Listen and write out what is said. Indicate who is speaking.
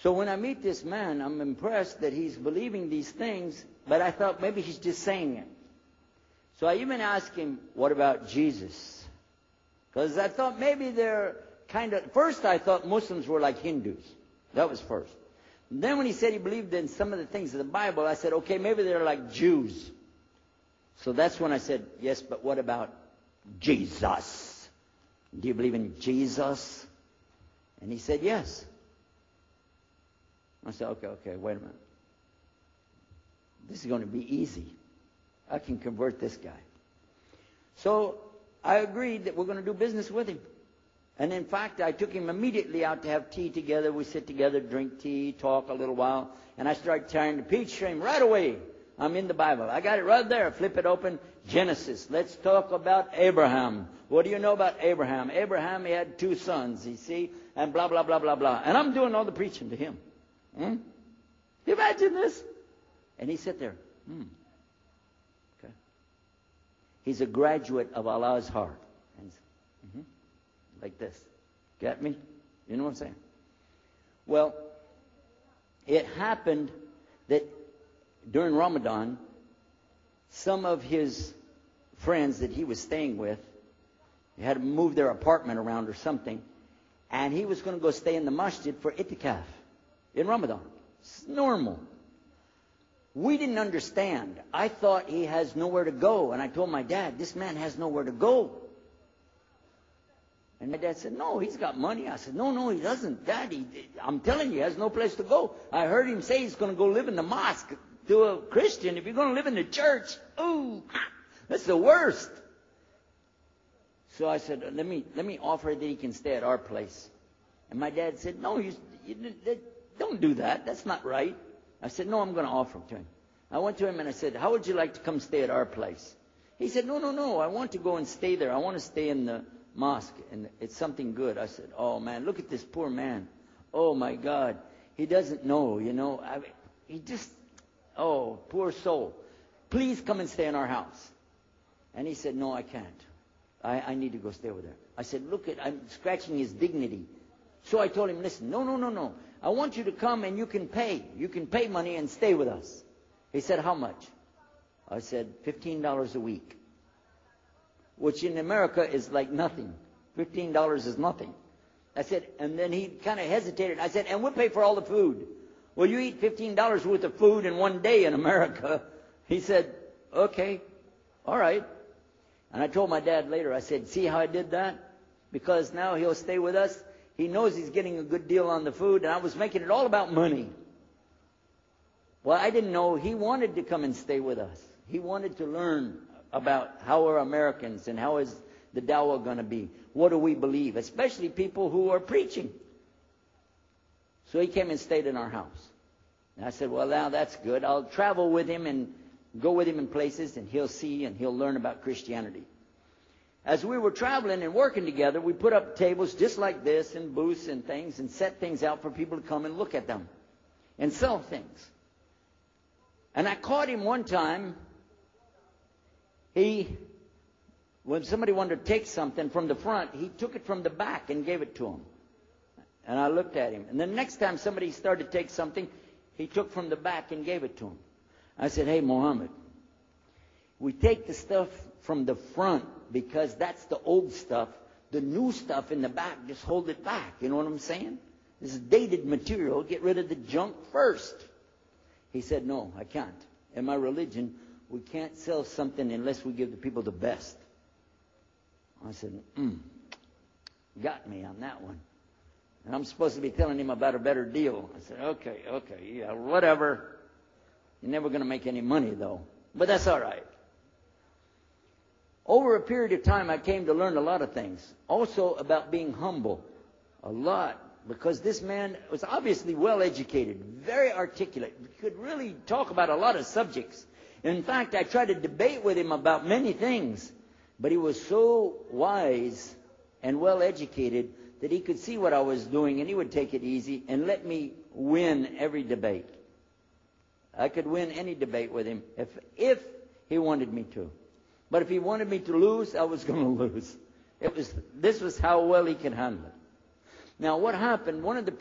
Speaker 1: So when I meet this man, I'm impressed that he's believing these things, but I thought maybe he's just saying it. So I even asked him, what about Jesus? Because I thought maybe they're first I thought Muslims were like Hindus. That was first. And then when he said he believed in some of the things of the Bible, I said, okay, maybe they're like Jews. So that's when I said, yes, but what about Jesus? Do you believe in Jesus? And he said, yes. I said, okay, wait a minute. This is going to be easy. I can convert this guy. So I agreed that we're going to do business with him. And in fact, I took him immediately out to have tea together. We sit together, drink tea, talk a little while. And I started tearing the peach stream right away. I'm in the Bible. I got it right there. Flip it open. Genesis. Let's talk about Abraham. What do you know about Abraham? Abraham, he had 2 sons, you see, and blah, blah, blah, blah, blah. And I'm doing all the preaching to him. Can you imagine this? And he sat there. Okay. He's a graduate of Allah's heart. And like this. Get me? You know what I'm saying? Well, it happened that during Ramadan, some of his friends that he was staying with, they had to move their apartment around or something, and he was going to go stay in the masjid for itikaf in Ramadan. It's normal. We didn't understand. I thought he has nowhere to go, and I told my dad, this man has nowhere to go. And my dad said, no, he's got money. I said, no, he doesn't. Dad, I'm telling you, he has no place to go. I heard him say he's going to go live in the mosque. To a Christian, if you're going to live in the church, ooh, that's the worst. So I said, let me offer that he can stay at our place. And my dad said, no, you don't do that. That's not right. I said, no, I'm going to offer it to him. I went to him and I said, how would you like to come stay at our place? He said, no, I want to go and stay there. I want to stay in the mosque, and it's something good. I said, oh, man, look at this poor man. Oh, my God. He doesn't know, he just... Oh, poor soul. Please come and stay in our house. And he said, no, I can't. I need to go stay over there. I said, I'm scratching his dignity. So I told him, listen, no. I want you to come and you can pay. You can pay money and stay with us. He said, how much? I said, $15 a week. Which in America is like nothing. $15 is nothing. I said, and then he kind of hesitated. I said, and we'll pay for all the food. Well, you eat $15 worth of food in one day in America. He said, okay, all right. And I told my dad later, I said, see how I did that? Because now he'll stay with us. He knows he's getting a good deal on the food, and I was making it all about money. Well, I didn't know he wanted to come and stay with us. He wanted to learn about how we're Americans and how is the dawah going to be. What do we believe? Especially people who are preaching. So he came and stayed in our house. And I said, well, now that's good. I'll travel with him and go with him in places, and he'll see and he'll learn about Christianity. As we were traveling and working together, we put up tables just like this and booths and things and set things out for people to come and look at them and sell things. And I caught him one time. When somebody wanted to take something from the front, he took it from the back and gave it to him. And I looked at him. And the next time somebody started to take something, he took from the back and gave it to him. I said, hey, Muhammad, we take the stuff from the front because that's the old stuff. The new stuff in the back, just hold it back. You know what I'm saying? This is dated material. Get rid of the junk first. He said, no, I can't. In my religion, we can't sell something unless we give the people the best. I said, got me on that one. And I'm supposed to be telling him about a better deal. I said, okay, yeah, whatever. You're never going to make any money, though. But that's all right. Over a period of time, I came to learn a lot of things. Also about being humble. A lot. Because this man was obviously well-educated, very articulate, could really talk about a lot of subjects. In fact, I tried to debate with him about many things. But he was so wise and well-educated that he could see what I was doing, and he would take it easy and let me win every debate. I could win any debate with him if he wanted me to. But if he wanted me to lose, I was going to lose. This was how well he could handle it. Now, what happened, one of the